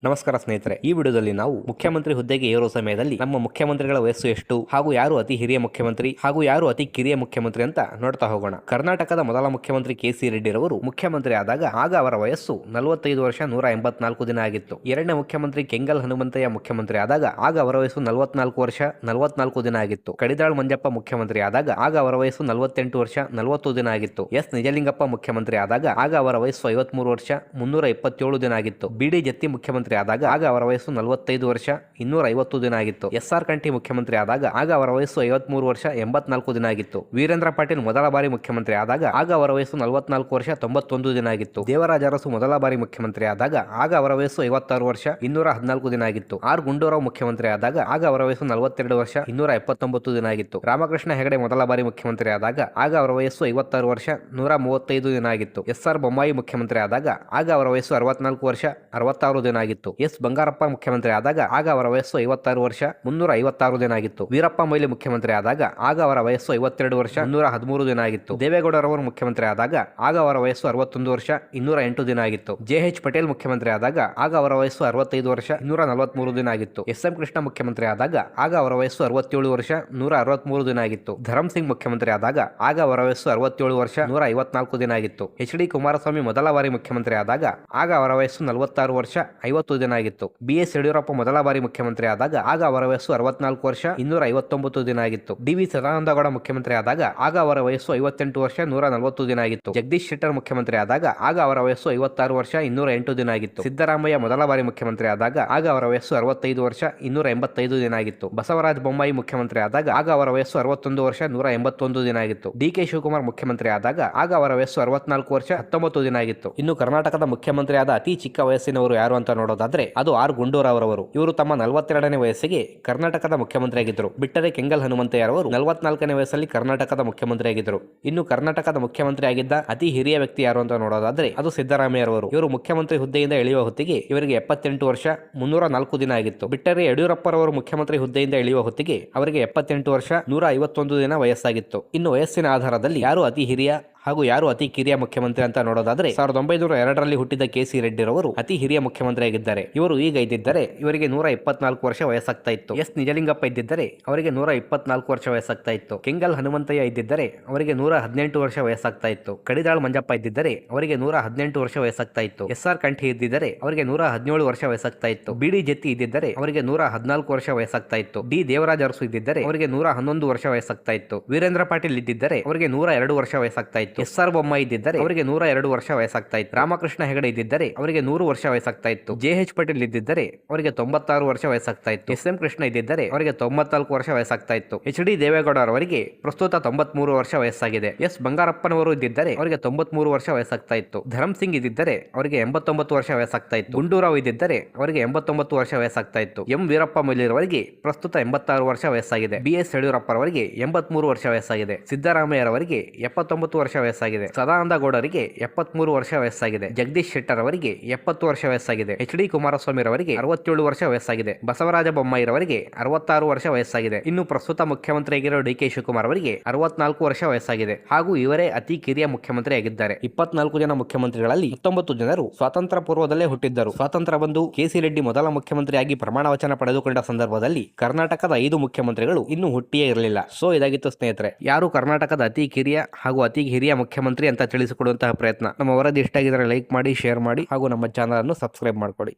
ನಮಸ್ಕಾರ ಸ್ನೇಹಿತರೆ, ಈ ವಿಡಿಯೋದಲ್ಲಿ ನಾವು ಮುಖ್ಯಮಂತ್ರಿ ಹುದ್ದೆಗೆ ಏರುವ ಸಮಯದಲ್ಲಿ ನಮ್ಮ ಮುಖ್ಯಮಂತ್ರಿಗಳ ವಯಸ್ಸು ಎಷ್ಟು, ಹಾಗೂ ಯಾರು ಅತಿ ಹಿರಿಯ ಮುಖ್ಯಮಂತ್ರಿ ಹಾಗೂ ಯಾರು ಅತಿ ಕಿರಿಯ ಮುಖ್ಯಮಂತ್ರಿ ಅಂತ ನೋಡ್ತಾ ಹೋಗೋಣ. ಕರ್ನಾಟಕದ ಮೊದಲ ಮುಖ್ಯಮಂತ್ರಿ ಕೆ.ಸಿ. ರೆಡ್ಡಿರವರು ಮುಖ್ಯಮಂತ್ರಿ ಆದಾಗ ಆಗ ಅವರ ವಯಸ್ಸು 45 ವರ್ಷ 184 ದಿನ ಆಗಿತ್ತು. ಎರಡನೇ ಮುಖ್ಯಮಂತ್ರಿ ಕೆಂಗಲ್ ಹನುಮಂತಯ್ಯ ಮುಖ್ಯಮಂತ್ರಿ ಆದಾಗ ಆಗ ಅವರ ವಯಸ್ಸು 44 ವರ್ಷ 44 ದಿನ ಆಗಿತ್ತು. ಕಡಿದಾಳ್ ಮಂಜಪ್ಪ ಮುಖ್ಯಮಂತ್ರಿ ಆದಾಗ ಆಗ ಅವರ ವಯಸ್ಸು 48 ವರ್ಷ 40 ದಿನ ಆಗಿತ್ತು. ಎಸ್ ನಿಜಲಿಂಗಪ್ಪ ಮುಖ್ಯಮಂತ್ರಿ ಆದಾಗ ಆಗ ಅವರ ವಯಸ್ಸು 53 ವರ್ಷ 327 ದಿನ ಆಗಿತ್ತು. ಬಿ.ಡಿ. ಜತ್ತಿ ಮುಖ್ಯಮಂತ್ರಿ ಆದಾಗ ಆಗ ಅವರ ವಯಸ್ಸು 45 ವರ್ಷ 250 ದಿನ ಆಗಿತ್ತು. ಎಸ್.ಆರ್. ಕಂಠಿ ಮುಖ್ಯಮಂತ್ರಿ ಆದಾಗ ಆಗ ಅವರ ವಯಸ್ಸು 53 ವರ್ಷ 84 ದಿನ ಆಗಿತ್ತು. ವೀರೇಂದ್ರ ಪಾಟೀಲ್ ಮೊದಲ ಬಾರಿ ಮುಖ್ಯಮಂತ್ರಿ ಆದಾಗ ಆಗ ಅವರ ವಯಸ್ಸು 44 ವರ್ಷ 91 ದಿನ ಆಗಿತ್ತು. ದೇವರಾಜ ಅರಸು ಮೊದಲ ಬಾರಿ ಮುಖ್ಯಮಂತ್ರಿ ಆದಾಗ ಆಗ ಅವರ ವಯಸ್ಸು 56 ವರ್ಷ 214 ದಿನ ಆಗಿತ್ತು. ಆರ್ ಗುಂಡೂರಾವ್ ಮುಖ್ಯಮಂತ್ರಿ ಆದಾಗ ಆಗ ಅವರ ವಯಸ್ಸು 42 ವರ್ಷ 279 ದಿನ ಆಗಿತ್ತು. ರಾಮಕೃಷ್ಣ ಹೆಗಡೆ ಮೊದಲ ಬಾರಿ ಮುಖ್ಯಮಂತ್ರಿ ಆದಾಗ ಆಗ ಅವರ ವಯಸ್ಸು 56 ವರ್ಷ 135 ದಿನ ಆಗಿತ್ತು. ಎಸ್.ಆರ್. ಬೊಮ್ಮಾಯಿ ಮುಖ್ಯಮಂತ್ರಿ ಆದಾಗ ಆಗ ಅವರ ವಯಸ್ಸು 64 ವರ್ಷ 66 ದಿನ ಆಗಿತ್ತು. ಎಸ್ ಬಂಗಾರಪ್ಪ ಮುಖ್ಯಮಂತ್ರಿ ಆದಾಗ ಆಗ ಅವರ ವಯಸ್ಸು 56 ವರ್ಷ 356 ದಿನ ಆಗಿತ್ತು. ವೀರಪ್ಪ ಮೊಯ್ಲಿ ಮುಖ್ಯಮಂತ್ರಿ ಆದಾಗ ಆಗ ಅವರ ವಯಸ್ಸು 52 ವರ್ಷ 113 ದಿನ ಆಗಿತ್ತು. ದೇವೇಗೌಡರವರು ಮುಖ್ಯಮಂತ್ರಿ ಆದಾಗ ಆಗ ಅವರ ವಯಸ್ಸು 61 ವರ್ಷ 208 ದಿನ ಆಗಿತ್ತು. ಜೆ.ಎಚ್. ಪಟೇಲ್ ಮುಖ್ಯಮಂತ್ರಿ ಆದಾಗ ಆಗ ಅವರ ವಯಸ್ಸು 65 ವರ್ಷ 243 ದಿನ ಆಗಿತ್ತು. ಎಸ್.ಎಂ. ಕೃಷ್ಣ ಮುಖ್ಯಮಂತ್ರಿ ಆದಾಗ ಆಗ ಅವರ ವಯಸ್ಸು 67 ವರ್ಷ 163 ದಿನ ಆಗಿತ್ತು. ಧರಮ್ ಸಿಂಗ್ ಮುಖ್ಯಮಂತ್ರಿ ಆದಾಗ ಆಗ ಅವರ ವಯಸ್ಸು 67 ವರ್ಷ 154 ದಿನ ಆಗಿತ್ತು. ಎಚ್.ಡಿ. ಕುಮಾರಸ್ವಾಮಿ ಮೊದಲ ಬಾರಿ ಮುಖ್ಯಮಂತ್ರಿ ಆದಾಗ ಆಗ ಅವರ ವಯಸ್ಸು 46 ವರ್ಷ 50 ದಿನ ಆಗಿತ್ತು. ಬಿ.ಎಸ್. ಯಡಿಯೂರಪ್ಪ ಮೊದಲ ಬಾರಿ ಮುಖ್ಯಮಂತ್ರಿ ಆದಾಗ ಆಗ ಅವರ ವಯಸ್ಸು 64 ವರ್ಷ 259 ದಿನ ಆಗಿತ್ತು. ಡಿ.ವಿ. ಸದಾನಂದಗೌಡ ಮುಖ್ಯಮಂತ್ರಿ ಆದಾಗ ಆಗ ಅವರ ವಯಸ್ಸು 58 ವರ್ಷ 140 ದಿನ ಆಗಿತ್ತು. ಜಗದೀಶ್ ಶೆಟ್ಟರ್ ಮುಖ್ಯಮಂತ್ರಿ ಆದಾಗ ಆಗ ಅವರ ವಯಸ್ಸು 56 ವರ್ಷ 208 ದಿನ ಆಗಿತ್ತು. ಸಿದ್ದರಾಮಯ್ಯ ಮೊದಲ ಬಾರಿ ಮುಖ್ಯಮಂತ್ರಿ ಆದಾಗ ಆಗ ಅವರ ವಯಸ್ಸು 65 ವರ್ಷ 285 ದಿನ ಆಗಿತ್ತು. ಬಸವರಾಜ ಬೊಮ್ಮಾಯಿ ಮುಖ್ಯಮಂತ್ರಿ ಆದಾಗ ಆಗ ಅವರ ವಯಸ್ಸು 61 ವರ್ಷ 181 ದಿನ ಆಗಿತ್ತು. ಡಿ.ಕೆ. ಶಿವಕುಮಾರ್ ಮುಖ್ಯಮಂತ್ರಿ ಆದಾಗ ಆಗ ಅವರ ವಯಸ್ಸು 64 ವರ್ಷ 19 ದಿನ ಆಗಿತ್ತು. ಇನ್ನು ಕರ್ನಾಟಕದ ಮುಖ್ಯಮಂತ್ರಿ ಆದ ಅತಿ ಚಿಕ್ಕ ವಯಸ್ಸಿನವರು ಯಾರು ಅಂತ ನೋಡೋದಾದ್ರೆ ಅದು ಆರ್ ಗುಂಡೂರಾವ್ ರವರು. ಇವರು ತಮ್ಮ 42ನೇ ವಯಸ್ಸಿಗೆ ಕರ್ನಾಟಕದ ಮುಖ್ಯಮಂತ್ರಿಯಾಗಿದ್ದರು. ಬಿಟ್ಟರೆ ಕೆಂಗಲ್ ಹನುಮಂತಯ್ಯರವರು 44ನೇ ವಯಸ್ಸಲ್ಲಿ ಕರ್ನಾಟಕದ ಮುಖ್ಯಮಂತ್ರಿಯಾಗಿದ್ದರು. ಇನ್ನು ಕರ್ನಾಟಕದ ಮುಖ್ಯಮಂತ್ರಿ ಆಗಿದ್ದ ಅತಿ ಹಿರಿಯ ವ್ಯಕ್ತಿ ಯಾರು ಅಂತ ನೋಡೋದಾದ್ರೆ ಅದು ಸಿದ್ದರಾಮಯ್ಯರವರು. ಇವರು ಮುಖ್ಯಮಂತ್ರಿ ಹುದ್ದೆಯಿಂದ ಇಳಿಯುವ ಹೊತ್ತಿಗೆ ಇವರಿಗೆ 78 ವರ್ಷ 304 ದಿನ ಆಗಿತ್ತು. ಬಿಟ್ಟರೆ ಯಡಿಯೂರಪ್ಪರವರು ಮುಖ್ಯಮಂತ್ರಿ ಹುದ್ದೆಯಿಂದ ಇಳಿಯುವ ಹೊತ್ತಿಗೆ ಅವರಿಗೆ 78 ವರ್ಷ 151 ದಿನ ವಯಸ್ಸಾಗಿತ್ತು. ಇನ್ನು ವಯಸ್ಸಿನ ಆಧಾರದಲ್ಲಿ ಯಾರು ಅತಿ ಹಿರಿಯ ಹಾಗೂ ಯಾರು ಅತಿ ಕಿರಿಯ ಮುಖ್ಯಮಂತ್ರಿ ಅಂತ ನೋಡೋದಾದ್ರೆ 1902ರಲ್ಲಿ ಹುಟ್ಟಿದ ಕೆ.ಸಿ. ರೆಡ್ಡಿರವರು ಅತಿ ಹಿರಿಯ ಮುಖ್ಯಮಂತ್ರಿಯಾಗಿದ್ದಾರೆ. ಇವರು ಈಗ ಇದ್ದಿದ್ದರೆ ಇವರಿಗೆ 124 ವರ್ಷ ವಯಸ್ಸಾಗ್ತಾ ಇತ್ತು. ಎಸ್ ನಿಜಲಿಂಗಪ್ಪ ಇದ್ದಿದ್ದರೆ ಅವರಿಗೆ 124 ವರ್ಷ ವಯಸ್ಸಾಗ್ತಾ ಇತ್ತು. ಕೆಂಗಲ್ ಹನುಮಂತಯ್ಯ ಇದ್ದಿದ್ದರೆ ಅವರಿಗೆ 118 ವರ್ಷ ವಯಸ್ಸಾಗ್ತಾ ಇತ್ತು. ಕಡಿದಾಳ್ ಮಂಜಪ್ಪ ಇದ್ದಿದ್ದರೆ ಅವರಿಗೆ 118 ವರ್ಷ ವಯಸ್ಸಾಗ್ತಾ ಇತ್ತು. ಎಸ್.ಆರ್. ಕಂಠಿ ಇದ್ದಿದ್ದರೆ ಅವರಿಗೆ 117 ವರ್ಷ ವಯಸ್ಸಾಗ್ತಾ ಇತ್ತು. ಬಿ.ಡಿ. ಜತ್ತಿ ಇದ್ದಿದ್ದರೆ ಅವರಿಗೆ 114 ವರ್ಷ ವಯಸ್ಸಾಗ್ತಾ ಇತ್ತು. ಡಿ. ದೇವರಾಜ ಅರಸು ಇದ್ದಿದ್ದರೆ ಅವರಿಗೆ 111 ವರ್ಷ ವಯಸ್ಸಾಗ್ತಾ ಇತ್ತು. ವೀರೇಂದ್ರ ಪಾಟೀಲ್ ಇದ್ದಿದ್ದರೆ ಅವರಿಗೆ 102 ವರ್ಷ ವಯಸ್ಸಾಗ್ತಾ ಇತ್ತು. ಎಸ್.ಆರ್. ಬೊಮ್ಮಾಯಿ ಇದ್ದಿದ್ದರೆ ಅವರಿಗೆ 102 ವರ್ಷ ವಯಸ್ಸಾಗ್ತಾ ಇತ್ತು. ರಾಮಕೃಷ್ಣ ಹೆಗಡೆ ಇದ್ದಿದ್ದರೆ ಅವರಿಗೆ 100 ವರ್ಷ ವಯಸ್ಸಾಗ್ತಾ ಇತ್ತು. ಜೆ.ಎಚ್. ಪಟೇಲ್ ಇದ್ದಿದ್ದರೆ ಅವರಿಗೆ 96 ವರ್ಷ ವಯಸ್ಸಾಗ್ತಾ ಇತ್ತು. ಎಸ್.ಎಂ. ಕೃಷ್ಣ ಇದ್ದಿದ್ದರೆ ಅವರಿಗೆ 94 ವರ್ಷ ವಯಸ್ಸಾಗ್ತಾ ಇತ್ತು. ಎಚ್.ಡಿ. ದೇವೇಗೌಡ ಅವರಿಗೆ ಪ್ರಸ್ತುತ 93 ವರ್ಷ ವಯಸ್ಸಾಗಿದೆ. ಎಸ್ ಬಂಗಾರಪ್ಪನವರು ಇದ್ದಿದ್ದರೆ ಅವರಿಗೆ 93 ವರ್ಷ ವಯಸ್ಸಾಗ್ತಾ ಇತ್ತು. ಧರಮ್ ಸಿಂಗ್ ಇದ್ದಿದ್ದರೆ ಅವರಿಗೆ 89 ವರ್ಷ ವಯಸ್ಸಾಗ್ತಾ ಇತ್ತು. ಗುಂಡೂರಾವ್ ಇದ್ದಿದ್ದರೆ ಅವರಿಗೆ 89 ವರ್ಷ ವಯಸ್ಸಾಗ್ತಾ ಇತ್ತು. ಎಂ ವೀರಪ್ಪ ಮೊಯ್ಲಿರವರಿಗೆ ಪ್ರಸ್ತುತ 86 ವರ್ಷ ವಯಸ್ಸಾಗಿದೆ. ಬಿ.ಎಸ್. ಯಡಿಯೂರಪ್ಪರವರಿಗೆ 83 ವರ್ಷ ವಯಸ್ಸಾಗಿದೆ. ಸಿದ್ದರಾಮಯ್ಯರವರಿಗೆ 79 ವರ್ಷ ವಯಸ್ಸಾಗಿದೆ. ಸದಾನಂದ ಗೌಡರಿಗೆ 73 ವರ್ಷ ವಯಸ್ಸಾಗಿದೆ. ಜಗದೀಶ್ ಶೆಟ್ಟರ್ ಅವರಿಗೆ 70 ವರ್ಷ ವಯಸ್ಸಾಗಿದೆ. ಎಚ್.ಡಿ. ಕುಮಾರಸ್ವಾಮಿ ರವರಿಗೆ 67 ವರ್ಷ ವಯಸ್ಸಾಗಿದೆ. ಬಸವರಾಜ ಬೊಮ್ಮಾಯಿ ರವರಿಗೆ 66 ವರ್ಷ ವಯಸ್ಸಾಗಿದೆ. ಇನ್ನು ಪ್ರಸ್ತುತ ಮುಖ್ಯಮಂತ್ರಿಯಾಗಿರೋ ಡಿ.ಕೆ. ಶಿವಕುಮಾರ್ ಅವರಿಗೆ 64 ವರ್ಷ ವಯಸ್ಸಾಗಿದೆ. ಹಾಗೂ ಇವರೇ ಅತಿ ಕಿರಿಯ ಮುಖ್ಯಮಂತ್ರಿ ಆಗಿದ್ದಾರೆ. 24 ಜನ ಮುಖ್ಯಮಂತ್ರಿಗಳಲ್ಲಿ 19 ಜನರು ಸ್ವಾತಂತ್ರ್ಯ ಪೂರ್ವದಲ್ಲೇ ಹುಟ್ಟಿದ್ದರು. ಸ್ವಾತಂತ್ರ್ಯ ಬಂದು ಕೆ.ಸಿ. ರೆಡ್ಡಿ ಮೊದಲ ಮುಖ್ಯಮಂತ್ರಿಯಾಗಿ ಪ್ರಮಾಣ ವಚನ ಪಡೆದುಕೊಂಡ ಸಂದರ್ಭದಲ್ಲಿ ಕರ್ನಾಟಕದ 5 ಮುಖ್ಯಮಂತ್ರಿಗಳು ಇನ್ನೂ ಹುಟ್ಟಿಯೇ ಇರಲಿಲ್ಲ. ಸೊ ಇದಾಗಿತ್ತು ಸ್ನೇಹಿತರೆ, ಯಾರು ಕರ್ನಾಟಕದ ಅತಿ ಕಿರಿಯ ಹಾಗೂ ಅತಿ ಹಿರಿಯ ಮುಖ್ಯಮಂತ್ರಿ ಅಂತ ತಿಳಿಸಿಕೊಡುವಂತಹ ಪ್ರಯತ್ನ. ನಮ್ಮ ವರದಿ ಇಷ್ಟ ಆಗಿದ್ರೆ ಲೈಕ್ ಮಾಡಿ, ಶೇರ್ ಮಾಡಿ ಹಾಗೂ ನಮ್ಮ ಚಾನಲ್ ಅನ್ನು ಸಬ್ಸ್ಕ್ರೈಬ್ ಮಾಡ್ಕೊಳ್ಳಿ.